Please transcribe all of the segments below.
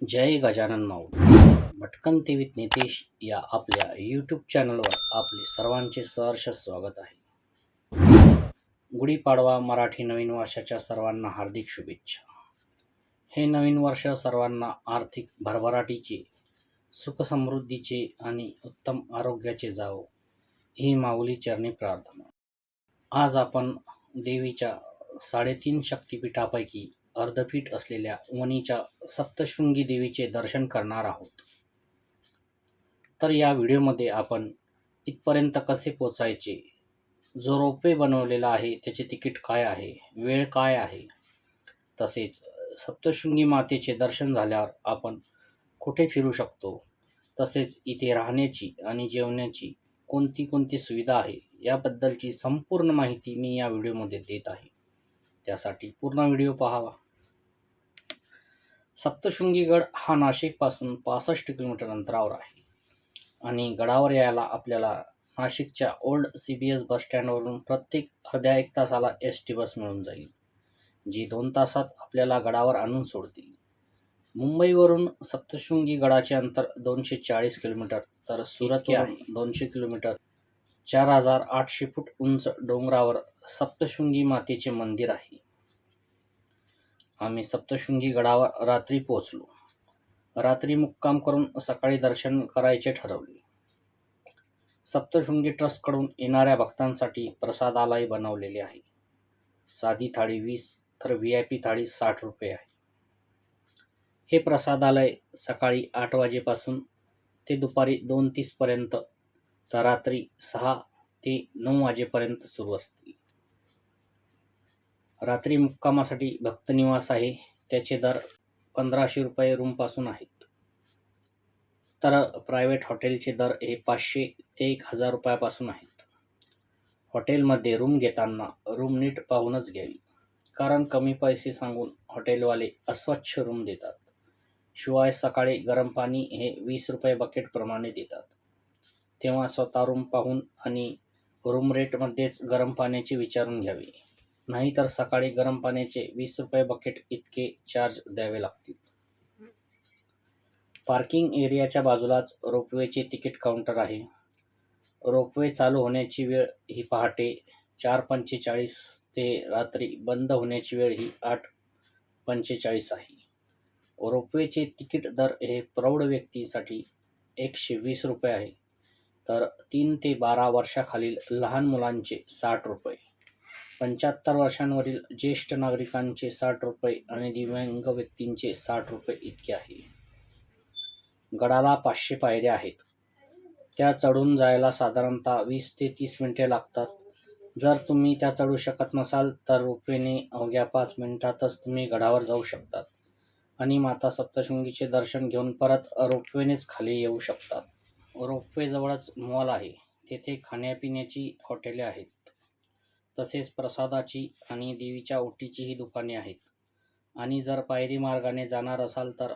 जय गजानन माऊली. भटकन तेवीत नितेश या आपल्या यूट्यूब चॅनलवर आपले सर्वांचे सहर्ष स्वागत आहे. गुढीपाडवा मराठी नवीन वर्षाच्या सर्वांना हार्दिक शुभेच्छा. हे नवीन वर्ष सर्वांना आर्थिक भरभराटीचे, सुखसमृद्धीचे आणि उत्तम आरोग्याचे जावो ही माऊली चरणी प्रार्थना. आज आपण देवीच्या 3.5 शक्तिपीठापैकी अर्धपीठ असलेल्या वणीच्या सप्तशृंगी देवीचे दर्शन करणार आहोत. तर या व्हिडिओमध्ये आपण इथपर्यंत कसे पोचायचे, जो रोपवे बनवलेला आहे त्याचे तिकीट काय आहे, वेळ काय आहे, तसेच सप्तशृंगी मातेचे दर्शन झाल्यावर आपण कुठे फिरू शकतो, तसेच इथे राहण्याची आणि जेवण्याची कोणती सुविधा आहे याबद्दलची संपूर्ण माहिती मी या व्हिडिओमध्ये देत आहे. त्यासाठी पूर्ण व्हिडिओ पाहावा. सप्तशृंगी गड हा नाशिकपासून 65 किलोमीटर अंतरावर आहे आणि गडावर यायला आपल्याला नाशिकच्या ओल्ड CBS बस स्टँडवरून प्रत्येक अर्ध्या 1 तासाला ST बस मिळून जाईल, जी 2 तासात आपल्याला गडावर आणून सोडतील. मुंबईवरून सप्तशृंगी गडाचे अंतर 240 किलोमीटर तर सुरतवरून 200 किलोमीटर. 4800 फूट उंच डोंगरावर सप्तशृंगी मातेचे मंदिर आहे. आम्ही सप्तशृंगी गडावर रात्री पोहोचलो. रात्री मुक्काम करून सकाळी दर्शन करायचे ठरवले. सप्तशृंगी ट्रस्टकडून येणाऱ्या भक्तांसाठी प्रसादालय बनवलेले आहे. साधी थाळी 20 तर VIP थाळी 60 रुपये आहे. हे प्रसादालय सकाळी 8 वाजेपासून ते दुपारी 2:30 पर्यंत तर रात्री 6 ते 9 वाजेपर्यंत सुरू असते. रात्री मुक्कामासाठी भक्तनिवास आहे, त्याचे दर 1500 रुपये रूमपासून आहेत. तर प्रायव्हेट हॉटेलचे दर हे 500 ते 1000 रुपयापासून आहेत. हॉटेलमध्ये रूम घेताना रूम नीट पाहूनच घ्यावी, कारण कमी पैसे सांगून हॉटेलवाले अस्वच्छ रूम देतात. शिवाय सकाळी गरम पाणी हे 20 रुपये बकेटप्रमाणे देतात, तेव्हा स्वतः रूम पाहून आणि रूम रेटमध्येच गरम पाण्याचे विचारून घ्यावे, नाहीतर सकाळी गरम पाण्याचे 20 रुपये बकेट इतके चार्ज द्यावे लागतील. पार्किंग एरियाच्या बाजूलाच रोपवेचे तिकीट काउंटर आहे. रोपवे चालू होण्याची वेळ ही पहाटे 4:45 ते रात्री बंद होण्याची वेळ ही 8:45 आहे. रोपवेचे तिकीट दर हे प्रौढ व्यक्तीसाठी 120 रुपये आहे, तर 3 ते 12 वर्षाखालील लहान मुलांचे 60 रुपये, 75 वर्षांवरील ज्येष्ठ नागरिकांचे 60 रुपये आणि दिव्यांग व्यक्तींचे 60 रुपये इतके आहे. गडाला 500 पायऱ्या आहेत. त्या चढून जायला साधारणतः 20 ते 30 मिनिटे लागतात. जर तुम्ही त्या चढू शकत नसाल तर रोपवेने अवघ्या 5 मिनिटातच तुम्ही गडावर जाऊ शकतात आणि माता सप्तशृंगीचे दर्शन घेऊन परत रोपवेनेच खाली येऊ शकतात. रोपवेजवळच मॉल आहे, तेथे खाण्यापिण्याची हॉटेले आहेत. तसेच प्रसादाची आणि देवीच्या ओटीचीही दुकाने आहेत. आणि जर पायरी मार्गाने जाणार असाल तर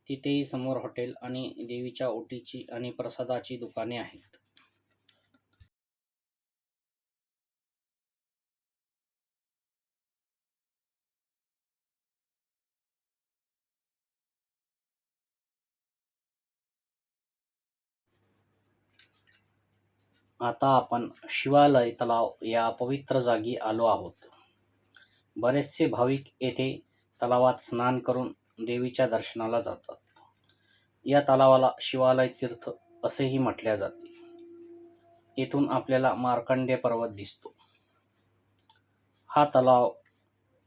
तिथेही समोर हॉटेल आणि देवीच्या ओटीची आणि प्रसादाची दुकाने आहेत. आता आपण शिवालय तलाव या पवित्र जागी आलो आहोत. बरेचसे भाविक येथे तलावात स्नान करून देवीच्या दर्शनाला जातात. या तलावाला शिवालय तीर्थ असेही म्हटले जाते. येथून आपल्याला मार्कंडेय पर्वत दिसतो. हा तलाव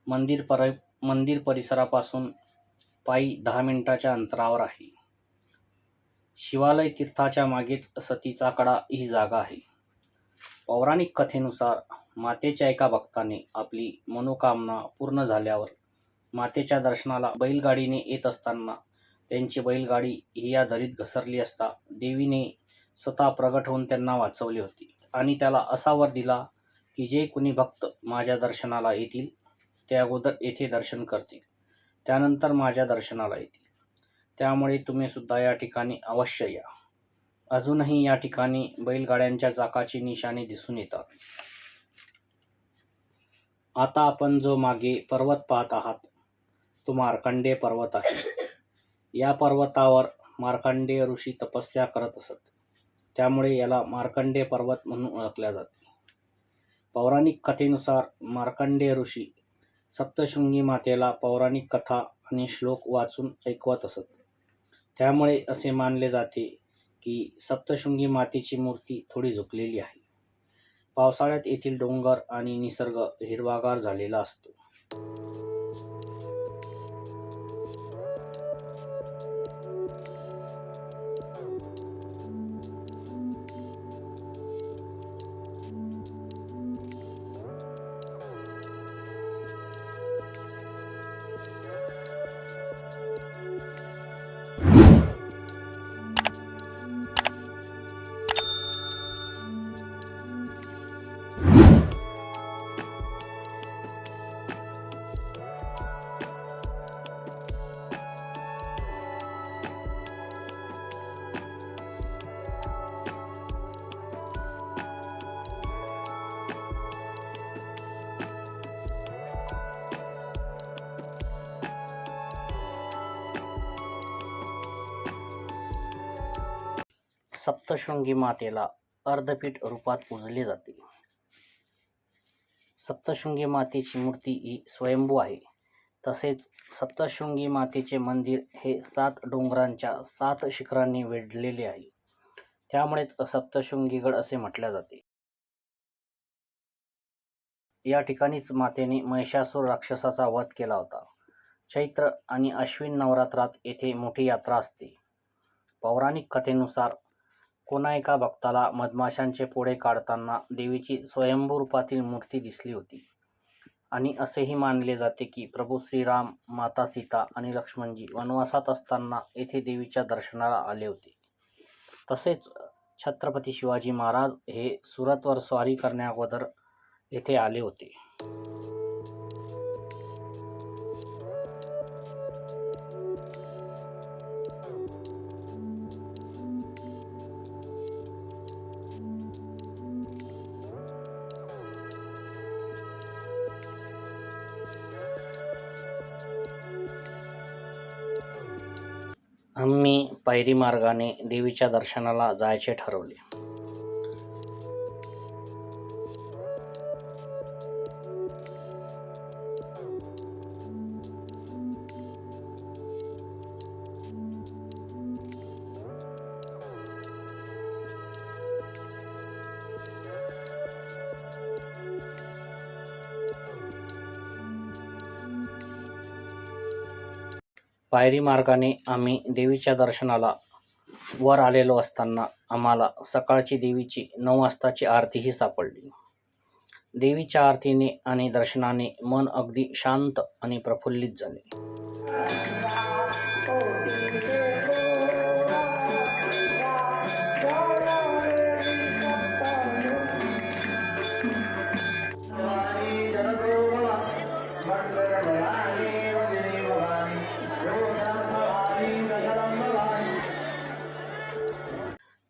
मंदिर परिसरापासून पायी 10 मिनिटाच्या अंतरावर आहे. शिवालय तीर्थाच्या मागेच सतीचा कडा ही जागा आहे. पौराणिक कथेनुसार मातेच्या एका भक्ताने आपली मनोकामना पूर्ण झाल्यावर मातेच्या दर्शनाला बैलगाडीने येत असताना त्यांची बैलगाडी ही या दरीत घसरली असता देवीने स्वतः प्रगट होऊन त्यांना वाचवले होते आणि त्याला असा वर दिला की जे कुणी भक्त माझ्या दर्शनाला येतील ते अगोदर येथे दर्शन करतील, त्यानंतर माझ्या दर्शनाला येतील. त्यामुळे तुम्ही सुद्धा या ठिकाणी अवश्य या. अजूनही या ठिकाणी बैलगाड्यांच्या चाकाची निशाणे दिसून येतात. आता आपण जो मागे पर्वत पाहत आहात तो मार्कंडेय पर्वत आहे. या पर्वतावर मार्कंडेय ऋषी तपस्या करत असत, त्यामुळे याला मार्कंडेय पर्वत म्हणून ओळखले जाते. पौराणिक कथेनुसार मार्कंडेय ऋषी सप्तशृंगी मातेला पौराणिक कथा आणि श्लोक वाचून ऐकवत असत. त्यामुळे असे मानले जाते की सप्तशृंगी मातेची मूर्ती थोडी झुकलेली आहे. पावसाळ्यात येथील डोंगर आणि निसर्ग हिरवागार झालेला असतो. सप्तशृंगी मातेला अर्धपीठ रूपात पूजले जाते. सप्तशृंगी मातेची मूर्ती ही स्वयंभू आहे. तसेच सप्तशृंगी मातेचे मंदिर हे 7 डोंगरांच्या 7 शिखरांनी वेढलेले आहे. त्यामुळेच सप्तशृंगी गड असे म्हटले जाते. या ठिकाणीच मातेने महिषासूर राक्षसाचा वध केला होता. चैत्र आणि अश्विन नवरात्रात येथे मोठी यात्रा असते. पौराणिक कथेनुसार कोणा एका भक्ताला मधमाशांचे पोळे काढताना देवीची स्वयंभू रूपातील मूर्ती दिसली होती आणि असेही मानले जाते की प्रभू श्रीराम, माता सीता आणि लक्ष्मणजी वनवासात असताना येथे देवीच्या दर्शनाला आले होते. तसेच छत्रपती शिवाजी महाराज हे सुरतवर स्वारी करण्याअगोदर येथे आले होते. आम्ही पायरी मार्गाने देवीच्या दर्शनाला जायचे ठरवले. पायरी मार्गाने आम्ही देवीच्या दर्शनाला वर आलेलो असताना आम्हाला सकाळची देवीची 9 वाजताची आरतीही सापडली. देवीच्या आरतीने आणि दर्शनाने मन अगदी शांत आणि प्रफुल्लित झाले.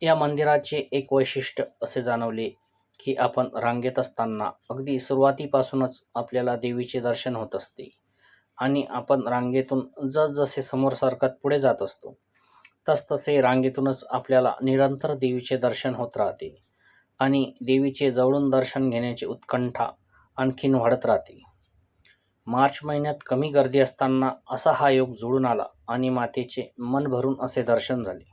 या मंदिराचे एक वैशिष्ट्य असे जाणवले की आपण रांगेत असताना अगदी सुरुवातीपासूनच आपल्याला देवीचे दर्शन होत असते आणि आपण रांगेतून जसजसे समोर सरकत पुढे जात असतो तसतसे रांगेतूनच आपल्याला निरंतर देवीचे दर्शन होत राहते आणि देवीचे जवळून दर्शन घेण्याची उत्कंठा आणखीन वाढत राहते. मार्च महिन्यात कमी गर्दी असताना असा हा योग जुळून आला आणि मातेचे मन भरून असे दर्शन झाले.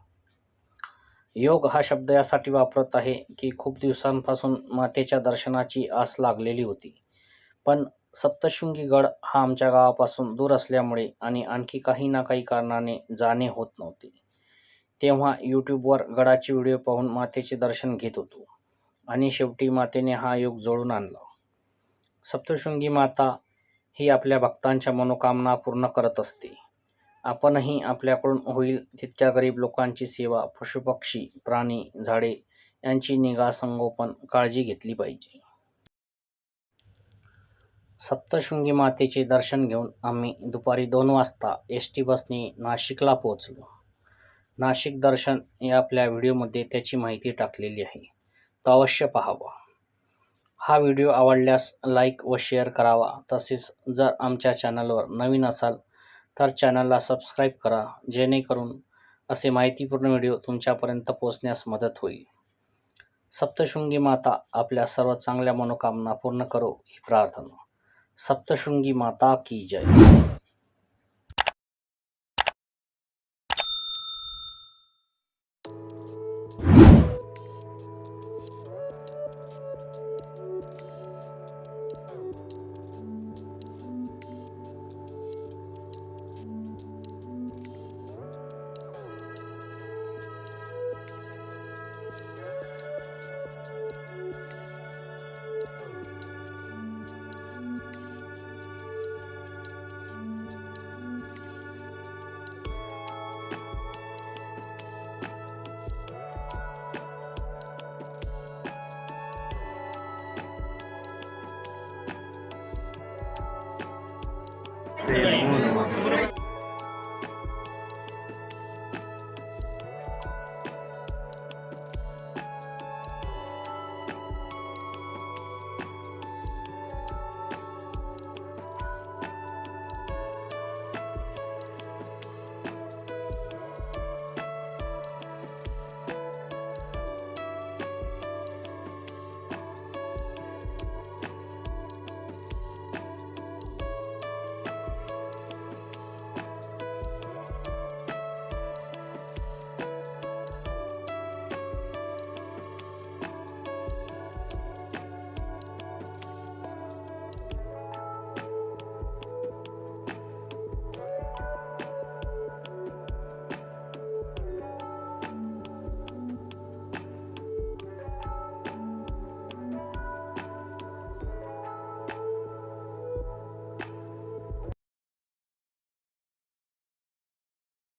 योग हा शब्द यासाठी वापरत आहे की खूप दिवसांपासून मातेच्या दर्शनाची आस लागलेली होती, पण सप्तशृंगी गड हा आमच्या गावापासून दूर असल्यामुळे आणि आणखी काही ना काही कारणाने जाणे होत नव्हते. तेव्हा यूट्यूबवर गडाचे व्हिडिओ पाहून मातेचे दर्शन घेत होतो आणि शेवटी मातेने हा योग जोडून आणला. सप्तशृंगी माता ही आपल्या भक्तांच्या मनोकामना पूर्ण करत असते. आपणही आपल्याकडून होईल तितक्या गरीब लोकांची सेवा, पशुपक्षी, प्राणी, झाडे यांची निगा, संगोपन, काळजी घेतली पाहिजे. सप्तशृंगी मातेचे दर्शन घेऊन आम्ही दुपारी 2 वाजता एस.टी. बसने नाशिकला पोहोचलो. नाशिक दर्शन या आपल्या व्हिडिओमध्ये त्याची माहिती टाकलेली आहे, तो अवश्य पाहावा. हा व्हिडिओ आवडल्यास लाईक व शेअर करावा. तसेच जर आमच्या चॅनलवर नवीन असाल तर चॅनलला सबस्क्राईब करा, जेणेकरून असे माहितीपूर्ण व्हिडिओ तुमच्यापर्यंत पोहोचण्यास मदत होईल. सप्तशृंगी माता आपल्या सर्व चांगल्या मनोकामना पूर्ण करो ही प्रार्थना. सप्तशृंगी माता की जय. Mono.